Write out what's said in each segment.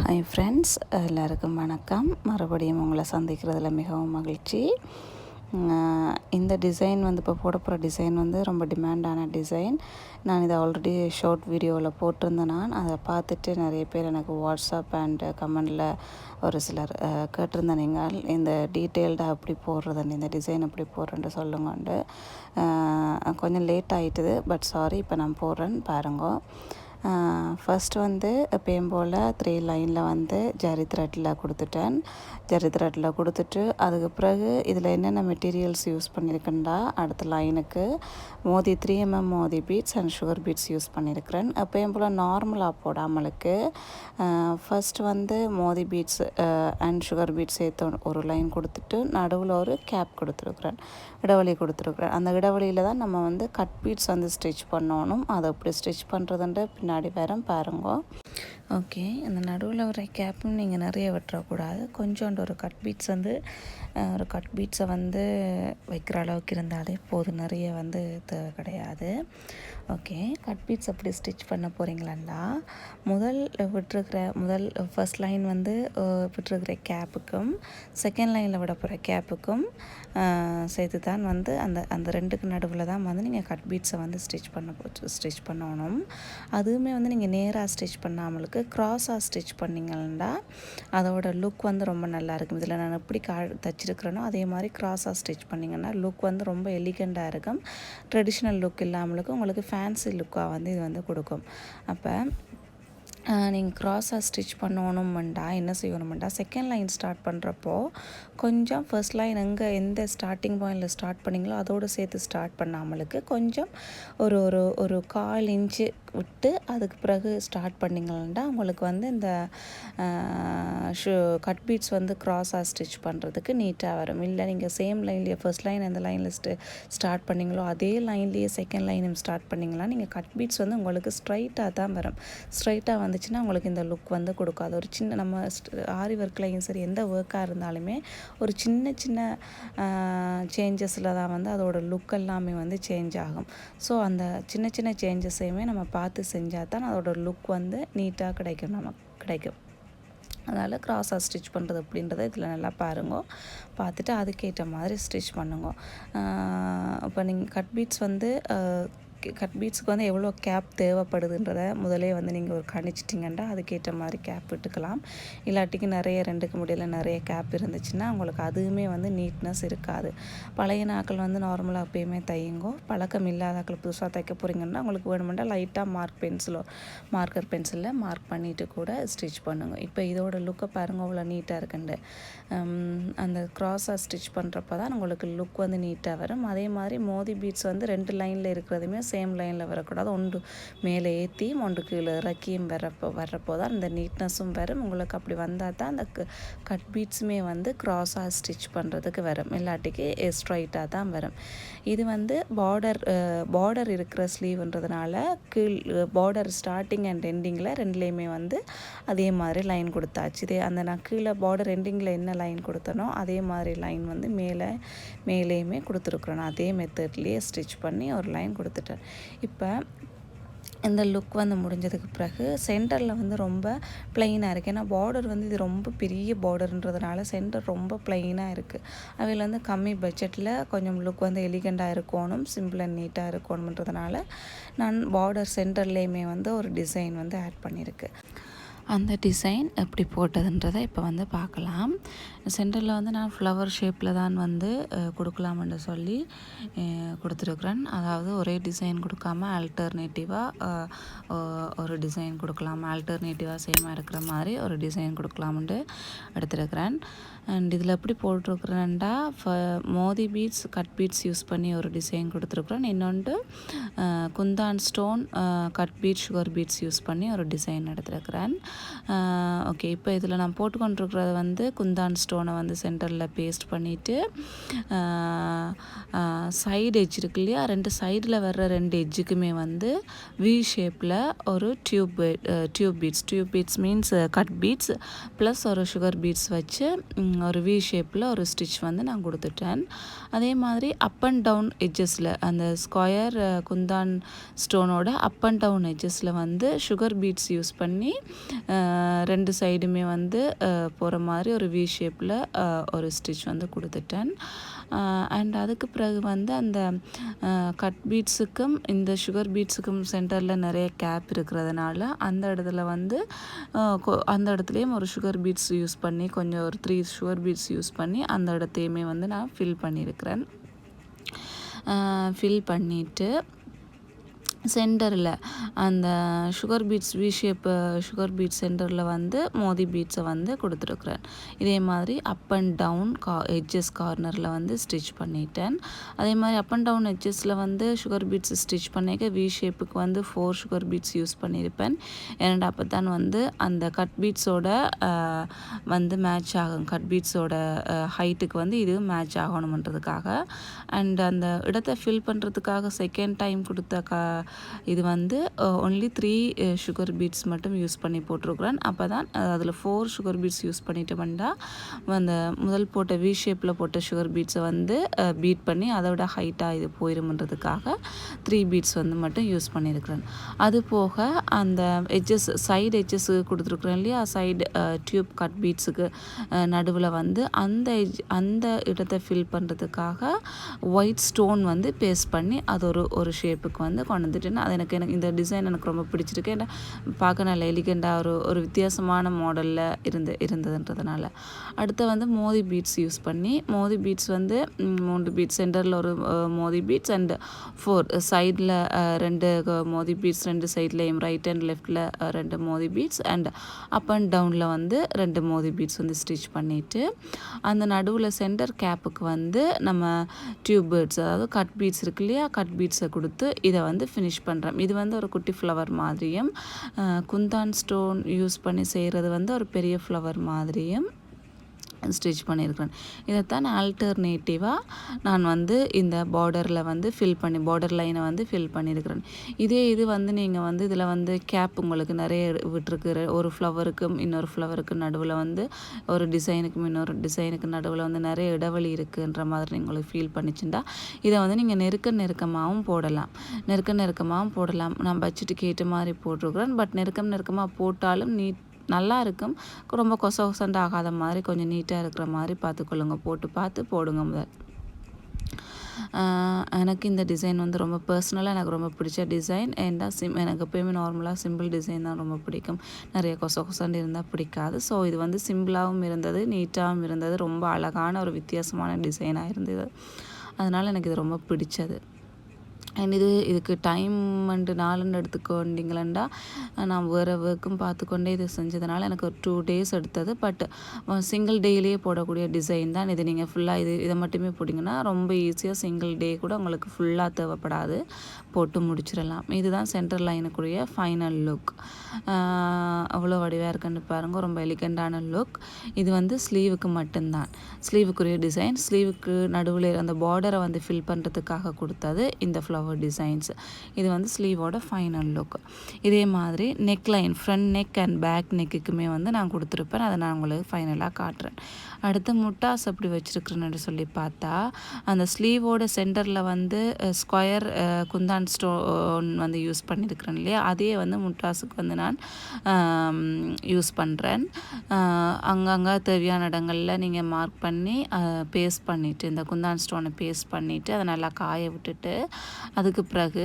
Hi friends, எல்லாருக்கும் வணக்கம். மறுபடியும் உங்களை சந்திக்கிறதுல மிகவும் மகிழ்ச்சி. இந்த டிசைன் வந்து இப்போ போட போகிற டிசைன் வந்து ரொம்ப டிமாண்டான டிசைன். நான் இதை ஆல்ரெடி ஷார்ட் வீடியோவில் போட்டிருந்தேன். நான் அதை பார்த்துட்டு நிறைய பேர் எனக்கு வாட்ஸ்அப் அண்ட் கமெண்டில் ஒரு சிலர் கேட்டிருந்தேன், நீங்கள் இந்த டீட்டெயில்டாக எப்படி போடுறதுன்னு, இந்த டிசைன் எப்படி போடுறேன்னு சொல்லுங்கண்டு. கொஞ்சம் லேட் ஆகிட்டுது, பட் சாரி, இப்போ நான் போடுறேன்னு பாருங்க. ஃபஸ்ட்டு வந்து எப்பயும் போல் 3 லைனில் வந்து ஜரி த்ரெட்டில் கொடுத்துட்டேன். ஜரி த்ரெட்டில் கொடுத்துட்டு அதுக்கு பிறகு இதில் என்னென்ன மெட்டீரியல்ஸ் யூஸ் பண்ணியிருக்கேன்டா, அடுத்த லைனுக்கு moti 3mm moti beads and sugar beads use பண்ணியிருக்கிறேன். எப்பயும் போல் நார்மலாக போடாமலுக்கு ஃபஸ்ட்டு வந்து moti beads and sugar beads சேர்த்து ஒரு லைன் கொடுத்துட்டு நடுவில் ஒரு கேப் கொடுத்துருக்குறேன், இடைவெளி கொடுத்துருக்குறேன். அந்த இடைவெளியில் தான் நம்ம வந்து கட் பீட்ஸ் வந்து ஸ்டிச் பண்ணணும். அதை எப்படி ஸ்டிச் பண்ணுறதுன்ட்டு பின்னாடி வரும் பாருங்க. ஓகே, அந்த நடுவில் வர கேப்பும் நீங்கள் நிறைய வெட்டக்கூடாது. கொஞ்சோண்டு ஒரு கட் பீட்ஸ் வந்து ஒரு கட் பீட்ஸை வந்து வைக்கிற அளவுக்கு இருந்தாலே போதும், நிறைய வந்து தேவை கிடையாது. ஓகே, கட் பீட்ஸ் அப்படி ஸ்டிச் பண்ண போகிறீங்களா, முதல் ஃபர்ஸ்ட் லைன் வந்து விட்டுருக்கிற கேப்புக்கும் செகண்ட் லைனில் விட போகிற கேப்புக்கும் சேர்த்து தான் வந்து அந்த ரெண்டுக்கு நடுவில் தான் வந்து நீங்கள் கட் பீட்ஸை வந்து ஸ்டிச் பண்ணணும். அதுவுமே வந்து நீங்கள் நேராக ஸ்டிச் பண்ணாமலுக்கு க்ராஸாக ஸ்டிச் பண்ணிங்கன்னா அதோட லுக் வந்து ரொம்ப நல்லா இருக்கும். இதில் நான் எப்படி தச்சிருக்கிறேனோ அதே மாதிரி க்ராஸாக ஸ்டிச் பண்ணிங்கன்னா லுக் வந்து ரொம்ப எலிகண்ட்டாக இருக்கும். ட்ரெடிஷ்னல் லுக் இல்லாமலுக்கு உங்களுக்கு ஃபேன்சி லுக்காக வந்து இது வந்து கொடுக்கும். அப்போ நீங்கள் க்ராஸாக ஸ்டிச் பண்ணணுமெண்டா என்ன செய்யணுமெண்டா, செகண்ட் லைன் ஸ்டார்ட் பண்ணுறப்போ கொஞ்சம் ஃபர்ஸ்ட் லைன் எந்த ஸ்டார்டிங் பாயிண்டில் ஸ்டார்ட் பண்ணிங்களோ அதோடு சேர்த்து ஸ்டார்ட் பண்ணாமலுக்கு கொஞ்சம் ஒரு ஒரு ஒரு 1/4 இன்ச்சு விட்டு அதுக்கு பிறகு ஸ்டார்ட் பண்ணிங்கன்னா உங்களுக்கு வந்து இந்த கட் பீட்ஸ் வந்து க்ராஸாக ஸ்டிச் பண்ணுறதுக்கு நீட்டாக வரும். இல்லை நீங்கள் சேம் லைன்லேயே ஃபர்ஸ்ட் லைன் எந்த லைனில் ஸ்டார்ட் பண்ணிங்களோ அதே லைன்லேயே செகண்ட் லைனும் ஸ்டார்ட் பண்ணிங்கன்னா நீங்கள் கட் பீட்ஸ் வந்து உங்களுக்கு ஸ்ட்ரைட்டாக தான் வரும். ஸ்ட்ரைட்டாக வந்துச்சுன்னா உங்களுக்கு இந்த லுக் வந்து கொடுக்காது. ஒரு சின்ன நம்ம ஆரி ஒர்க்லையும் சரி எந்த ஒர்க்காக இருந்தாலுமே ஒரு சின்ன சின்ன சேஞ்சஸில் தான் வந்து அதோட லுக் எல்லாமே வந்து சேஞ்ச் ஆகும். ஸோ அந்த சின்ன சின்ன சேஞ்சஸையுமே நம்ம பார்த்து செஞ்சால் தான் அதோட லுக் வந்து நீட்டாக கிடைக்கும். அதனால் க்ராஸாக ஸ்டிச் பண்ணுறது அப்படின்றத இதில் நல்லா பாருங்க. பார்த்துட்டு அதுக்கேற்ற மாதிரி ஸ்டிச் பண்ணுங்க. இப்போ நீங்கள் கட் பீட்ஸுக்கு வந்து எவ்வளோ கேப் தேவைப்படுதுன்றத முதலே வந்து நீங்கள் ஒரு கணிச்சிட்டிங்கன்னா அதுக்கேற்ற மாதிரி கேப் விட்டுக்கலாம். இல்லாட்டிக்கு ரெண்டுக்கு முடியல நிறைய கேப் இருந்துச்சுன்னா உங்களுக்கு அதுவுமே வந்து நீட்னஸ் இருக்காது. பழைய நாட்கள் வந்து நார்மலாக எப்பயுமே தையுங்கோ. பழக்கம் இல்லாதாக்கள் புதுசாக தைக்க போகிறீங்கன்னா உங்களுக்கு வேணுமெண்டா லைட்டாக மார்க்கர் பென்சிலில் மார்க் பண்ணிவிட்டு கூட ஸ்டிச் பண்ணுங்க. இப்போ இதோட லுக்கை பாருங்கள், அவ்வளோ நீட்டாக இருக்குண்டு. அந்த க்ராஸாக ஸ்டிச் பண்ணுறப்ப தான் உங்களுக்கு லுக் வந்து நீட்டாக வரும். அதே மாதிரி மோதி பீட்ஸ் வந்து 2 லைனில் இருக்கிறதுமே சேம் லைனில் வரக்கூடாது. ஒன்று மேலே ஏற்றியும் ஒன்று கீழே இறக்கியும் வர்றப்போ தான் இந்த நீட்னஸும் வரும். உங்களுக்கு அப்படி வந்தால் தான் அந்த கட் பீட்ஸுமே வந்து க்ராஸாக ஸ்டிச் பண்ணுறதுக்கு வரும். இல்லாட்டிக்கு ஸ்ட்ரைட்டாக தான் வரும். இது வந்து பார்டர் இருக்கிற ஸ்லீவ்ன்றதுனால கீழ் பார்டர் ஸ்டார்டிங் அண்ட் எண்டிங்கில் ரெண்டுலேயுமே வந்து அதே மாதிரி லைன் கொடுத்தாச்சு. நான் கீழே பார்டர் எண்டிங்கில் என்ன லைன் கொடுத்தனோ அதே மாதிரி லைன் வந்து மேலேயுமே கொடுத்துருக்குறேன். நான் அதே மெத்தட்லேயே ஸ்டிச் பண்ணி ஒரு லைன் கொடுத்துட்டேன். இப்போ இந்த லுக் வந்து முடிஞ்சதுக்கு பிறகு சென்டரில் வந்து ரொம்ப ப்ளைனாக இருக்குது. ஏன்னா பார்டர் வந்து இது ரொம்ப பெரிய பார்டர்ன்றதுனால சென்டர் ரொம்ப ப்ளைனாக இருக்குது. அவையில் வந்து கம்மி பட்ஜெட்டில் கொஞ்சம் லுக் வந்து எலிகண்டாக இருக்கணும், சிம்பிள் அண்ட் நீட்டாக இருக்கணுன்றதுனால நான் பார்டர் சென்டர்லேயுமே வந்து ஒரு டிசைன் வந்து ஆட் பண்ணியிருக்கு. அந்த டிசைன் எப்படி போட்டதுன்றதை இப்போ வந்து பார்க்கலாம். சென்டரில் வந்து நான் ஃப்ளவர் ஷேப்பில் தான் வந்து கொடுக்கலாம்னு சொல்லி கொடுத்துருக்குறேன். அதாவது ஒரே டிசைன் கொடுக்காம ஆல்டர்னேட்டிவாக ஒரு டிசைன் கொடுக்கலாம், ஆல்டர்னேட்டிவாக சேமாக இருக்கிற மாதிரி ஒரு டிசைன் கொடுக்கலாம்னு எடுத்துருக்குறேன். அண்ட் இதில் எப்படி போட்டிருக்குறேன்டா, மோதி பீட்ஸ் கட் பீட்ஸ் யூஸ் பண்ணி ஒரு டிசைன் கொடுத்துருக்குறேன். இன்னொன்று kundan stone cut bead sugar beads use பண்ணி ஒரு டிசைன் எடுத்துருக்குறேன். ஓகே, இப்போ இதில் நான் போட்டுக்கொண்டிருக்கிறது வந்து குந்தான் ஸ்டோனை வந்து சென்டரில் பேஸ்ட் பண்ணிவிட்டு சைடு எட்ஜ் இருக்கு இல்லையா, 2 சைடில் வர்ற 2 எட்ஜுக்குமே வந்து வி ஷேப்பில் ஒரு tube beads means cut beads plus ஒரு சுகர் பீட்ஸ் வச்சு ஒரு வி ஷேப்பில் ஒரு ஸ்டிச் வந்து நான் கொடுத்துட்டேன். அதே மாதிரி அப் அண்ட் டவுன் எட்ஜஸில் அந்த ஸ்கொயர் குந்தான் ஸ்டோனோட அப் அண்ட் டவுன் எட்ஜஸில் வந்து சுகர் பீட்ஸ் யூஸ் பண்ணி 2 சைடுமே வந்து போகிற மாதிரி ஒரு வி ஷேப்பில் ஒரு ஸ்டிச் வந்து கொடுத்துட்டேன். அண்ட் அதுக்கு பிறகு வந்து அந்த கட் பீட்ஸுக்கும் இந்த சுகர் பீட்ஸுக்கும் சென்டரில் நிறைய கேப் இருக்கிறதுனால அந்த இடத்துல வந்து அந்த இடத்துலையும் ஒரு சுகர் பீட்ஸ் யூஸ் பண்ணி கொஞ்சம் ஒரு 3 சுகர் பீட்ஸ் யூஸ் பண்ணி அந்த இடத்தையுமே வந்து நான் ஃபில் பண்ணியிருக்கிறேன். ஃபில் பண்ணிவிட்டு சென்டரில் அந்த sugar beads V shape sugar beads சென்டரில் வந்து மோதி பீட்ஸை வந்து கொடுத்துருக்குறேன். இதே மாதிரி அப் அண்ட் டவுன் எட்ஜஸ் கார்னரில் வந்து ஸ்டிச் பண்ணிட்டேன். அதே மாதிரி அப் அண்ட் டவுன் எட்ஜஸில் வந்து சுகர் பீட்ஸ் ஸ்டிச் பண்ணிக்க வி ஷேப்புக்கு வந்து 4 சுகர் பீட்ஸ் யூஸ் பண்ணியிருப்பேன். ஏன்னா அப்போ தான் வந்து அந்த கட் பீட்ஸோட வந்து மேட்ச் ஆகும், கட் பீட்ஸோட ஹைட்டுக்கு வந்து இது மேட்ச் ஆகணுன்றதுக்காக. அண்ட் அந்த இடத்தை ஃபில் பண்ணுறதுக்காக செகண்ட் டைம் கொடுத்த இது வந்து ஒன்லி 3 சுகர் பீட்ஸ் மட்டும் யூஸ் பண்ணி போட்டிருக்கிறேன். அப்போ தான் அதில் 4 சுகர் பீட்ஸ் யூஸ் பண்ணிட்டு வந்தால் அந்த முதல் போட்ட வி ஷேப்பில் போட்ட சுகர் பீட்ஸை வந்து பீட் பண்ணி அதோட ஹைட்டாக இது போயிருமன்றதுக்காக 3 பீட்ஸ் வந்து மட்டும் யூஸ் பண்ணியிருக்கிறேன். அது போக அந்த எட்ஜஸ் சைடு எட்ஜஸ் கொடுத்துருக்குறேன் இல்லையா, சைடு டியூப் கட் பீட்ஸுக்கு நடுவில் வந்து அந்த இடத்தை ஃபில் பண்ணுறதுக்காக ஒயிட் ஸ்டோன் வந்து பேஸ்ட் பண்ணி அது ஒரு ஷேப்புக்கு வந்து கொண்டு வந்துட்டு அது எனக்கு இந்த டிசைன் எனக்கு ரொம்ப பிடிச்சிருக்கு. ஏன்னா பார்க்க நல்ல எலிகெண்டாக ஒரு வித்தியாசமான மாடலில் இருந்ததுன்றதுனால. அடுத்து வந்து மோதி பீட்ஸ் யூஸ் பண்ணி மோதி பீட்ஸ் வந்து 3 பீட்ஸ் சென்டரில் ஒரு மோதி பீட்ஸ் அண்ட் 4 சைடில் 2 மோதி பீட்ஸ் 2 சைட்லேயும் ரைட் அண்ட் லெஃப்டில் 2 மோதி பீட்ஸ் அண்ட் அப் அண்ட் டவுனில் வந்து 2 மோதி பீட்ஸ் வந்து ஸ்டிச் பண்ணிவிட்டு அந்த நடுவில் சென்டர் கேப்புக்கு வந்து நம்ம டியூப் பீட்ஸ் அதாவது கட் பீட்ஸ் இருக்கு இல்லையா, கட் பீட்ஸை கொடுத்து இதை வந்து ஃபினிஷ் பண்ணுறேன். இது வந்து ஒரு குட்டி ஃப்ளவர் மாதிரியும் குந்தான் ஸ்டோன் யூஸ் பண்ணி செய்கிறது வந்து ஒரு பெரிய ஃப்ளவர் மாதிரியும் ஸ்டிச் பண்ணியிருக்கிறேன். இதைத்தான் ஆல்டர்னேட்டிவாக நான் வந்து இந்த பார்டரில் வந்து பார்டர் லைனை வந்து ஃபில் பண்ணியிருக்கிறேன். இது வந்து நீங்கள் வந்து இதில் வந்து கேப் உங்களுக்கு நிறைய விட்டுருக்கு. ஒரு ஃப்ளவருக்கும் இன்னொரு ஃப்ளவருக்கு நடுவில் வந்து ஒரு டிசைனுக்கும் இன்னொரு டிசைனுக்கு நடுவில் வந்து நிறைய இடைவெளி இருக்குன்ற மாதிரி உங்களுக்கு ஃபீல் பண்ணிச்சுட்டா இதை வந்து நீங்கள் நெருக்கமாகவும் போடலாம். நான் பட்ஜெட்டுக்கு ஏற்ற மாதிரி போட்டிருக்கிறேன். பட் நெருக்கமாக போட்டாலும் நல்லா இருக்கும். ரொம்ப கொசண்டு ஆகாத மாதிரி கொஞ்சம் நீட்டாக இருக்கிற மாதிரி பார்த்துக்கொள்ளுங்க. பார்த்து போடுங்க முதல். எனக்கு இந்த டிசைன் வந்து ரொம்ப பர்சனலாக எனக்கு ரொம்ப பிடிச்ச டிசைன். ஏன்னா எனக்கு எப்போயுமே நார்மலாக சிம்பிள் டிசைன் தான் ரொம்ப பிடிக்கும். நிறைய கொசண்டு இருந்தால் பிடிக்காது. ஸோ இது வந்து சிம்பிளாகவும் இருந்தது, நீட்டாகவும் இருந்தது, ரொம்ப அழகான ஒரு வித்தியாசமான டிசைனாக இருந்தது. அதனால் எனக்கு இது ரொம்ப பிடிச்சது. அண்ட் இதுக்கு டைம் அண்டு நாளுன்னு எடுத்துக்கொண்டீங்களா, நான் வேறு ஒர்க்கும் பார்த்துக்கொண்டே இது செஞ்சதுனால எனக்கு ஒரு 2 days எடுத்தது. பட் சிங்கிள் டேலேயே போடக்கூடிய டிசைன் தான் இது. நீங்கள் ஃபுல்லாக இதை மட்டுமே போட்டிங்கன்னா ரொம்ப ஈஸியாக சிங்கிள் டே கூட உங்களுக்கு ஃபுல்லாக தேவைப்படாது, போட்டு முடிச்சிடலாம். இதுதான் சென்டர் லைனுக்குரிய ஃபைனல் லுக். அவ்வளோ வடிவாக இருக்குன்னு பாருங்கள், ரொம்ப எலிகண்டான லுக். இது வந்து ஸ்லீவுக்கு மட்டும்தான், ஸ்லீவுக்குரிய டிசைன். ஸ்லீவுக்கு நடுவில் அந்த பார்டரை வந்து ஃபில் பண்ணுறதுக்காக கொடுத்தது இந்த ஃப்ளவர் டிசைன்ஸ். இது வந்து ஸ்லீவோட ஃபைனல் லுக். இதே மாதிரி neck line, front neck and back நெக்குக்குமே வந்து நான் கொடுத்துருப்பேன். அதை நான் உங்களுக்கு ஃபைனலாக காட்டுறேன். அடுத்து முட்டாஸ் எப்படி வச்சுருக்குறேன்னு சொல்லி பார்த்தா, அந்த ஸ்லீவோட சென்டரில் வந்து ஸ்கொயர் குந்தான் ஸ்டோன் வந்து யூஸ் பண்ணியிருக்கிறேன் இல்லையா, அதே வந்து முட்டாஸுக்கு வந்து நான் யூஸ் பண்ணுறேன். அங்கங்கே தேவையான இடங்களில் நீங்கள் மார்க் பண்ணி பேஸ்ட் பண்ணிவிட்டு இந்த குந்தான் ஸ்டோனை பேஸ்ட் பண்ணிவிட்டு அதை நல்லா காய விட்டுட்டு அதுக்கு பிறகு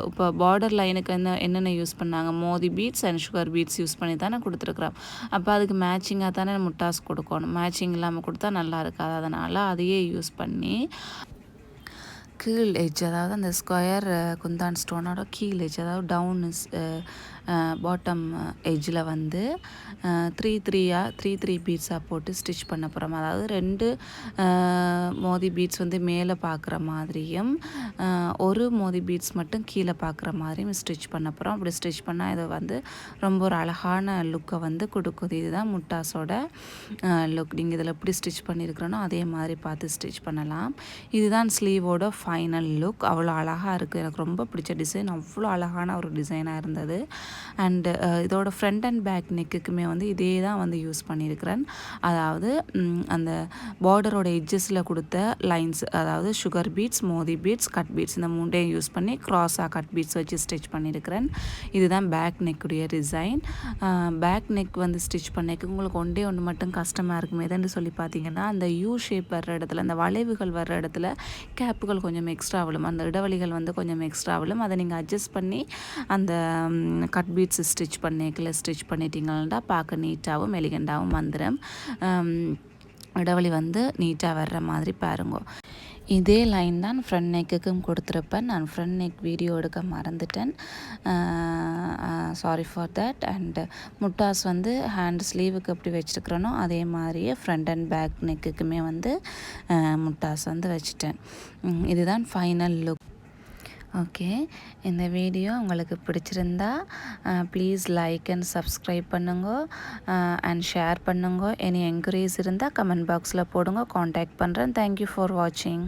இப்போ பார்டர் லைனுக்கு என்னென்ன யூஸ் பண்ணாங்க, மோதி beads and sugar beads use பண்ணி தானே கொடுத்துருக்குறோம். அப்போ அதுக்கு மேட்சிங்காக தானே முட்டாஸ் கொடுக்கணும். மேட்சிங் இல்லாமல் கொடுத்தா நல்லா இருக்காது. அதனால் அதையே யூஸ் பண்ணி கீழ் எட்ஜ், அதாவது அந்த ஸ்கொயர் குந்தான் ஸ்டோனோட கீழ் எட்ஜ், அதாவது டவுன் பாட்டம் எட்ஜில் வந்து 3 பீட்ஸாக போட்டு ஸ்டிச் பண்ண போகிறோம். அதாவது 2 மோதி பீட்ஸ் வந்து மேலே பார்க்குற மாதிரியும் ஒரு மோதி பீட்ஸ் மட்டும் கீழே பார்க்குற மாதிரியும் ஸ்டிச் பண்ண போகிறோம். அப்படி ஸ்டிச் பண்ணால் இது வந்து ரொம்ப ஒரு அழகான லுக்கை வந்து கொடுக்குது. இதுதான் முட்டாஸோட லுக். நீங்கள் இதில் எப்படி ஸ்டிச் பண்ணியிருக்கிறோனோ அதே மாதிரி பார்த்து ஸ்டிச் பண்ணலாம். இதுதான் ஸ்லீவோட ஃபைனல் லுக். அவ்வளோ அழகாக இருக்குது. எனக்கு ரொம்ப பிடிச்ச டிசைன். அவ்வளோ அழகான ஒரு டிசைனாக இருந்தது. அண்டு இதோட ஃப்ரண்ட் அண்ட் பேக் நெக்குக்குமே வந்து இதே தான் வந்து யூஸ் பண்ணியிருக்கிறேன். அதாவது அந்த பார்டரோட எட்ஜஸில் கொடுத்த லைன்ஸ், அதாவது சுகர் பீட்ஸ், மோதி பீட்ஸ், கட் பீட்ஸ், இந்த மூண்டையும் யூஸ் பண்ணி க்ராஸாக கட் பீட்ஸ் வச்சு ஸ்டிச் பண்ணியிருக்கிறேன். இதுதான் பேக் நெக்குடைய டிசைன். பேக் நெக் வந்து ஸ்டிச் பண்ணிக்க உங்களுக்கு ஒன்றே ஒன்று மட்டும் கஷ்டமாக இருக்கும். எதுன்னு சொல்லி பார்த்தீங்கன்னா, அந்த யூ ஷேப் வர்ற இடத்துல, அந்த வளைவுகள் வர்ற இடத்துல கேப்புகள் கொஞ்சம் எக்ஸ்ட்ரா விழும், அந்த இடைவெளிகள் வந்து கொஞ்சம் எக்ஸ்ட்ரா விழும். அதை நீங்கள் அட்ஜஸ்ட் பண்ணி அந்த கட் பீட்ஸ் ஸ்டிச் பண்ணிட்டீங்கன்னா பார்க்க நீட்டாகவும் எலிகண்டாகவும் வந்துடும். இடைவெளி வந்து நீட்டாக வர்ற மாதிரி பாருங்க. இதே லைன் தான் ஃப்ரண்ட் நெக்குக்கும் கொடுத்துருப்பேன். நான் ஃப்ரண்ட் நெக் வீடியோ எடுக்க மறந்துட்டேன், சாரி ஃபார் தட். அண்டு முட்டாஸ் வந்து ஹேண்ட் ஸ்லீவுக்கு எப்படி வச்சுருக்கிறேனோ அதே மாதிரியே ஃப்ரண்ட் அண்ட் பேக் நெக்குக்குமே வந்து முட்டாஸ் வந்து வச்சுட்டேன். இதுதான் ஃபைனல் லுக். ஓகே, இந்த வீடியோ உங்களுக்கு பிடிச்சிருந்தா ப்ளீஸ் லைக் அண்ட் சப்ஸ்கிரைப் பண்ணுங்க அண்ட் ஷேர் பண்ணுங்க. எனி என்கொயரிஸ் இருந்தால் கமெண்ட் பாக்ஸில் போடுங்க, காண்டாக்ட் பண்ணுறேன். தேங்க்யூ ஃபார் வாட்சிங்.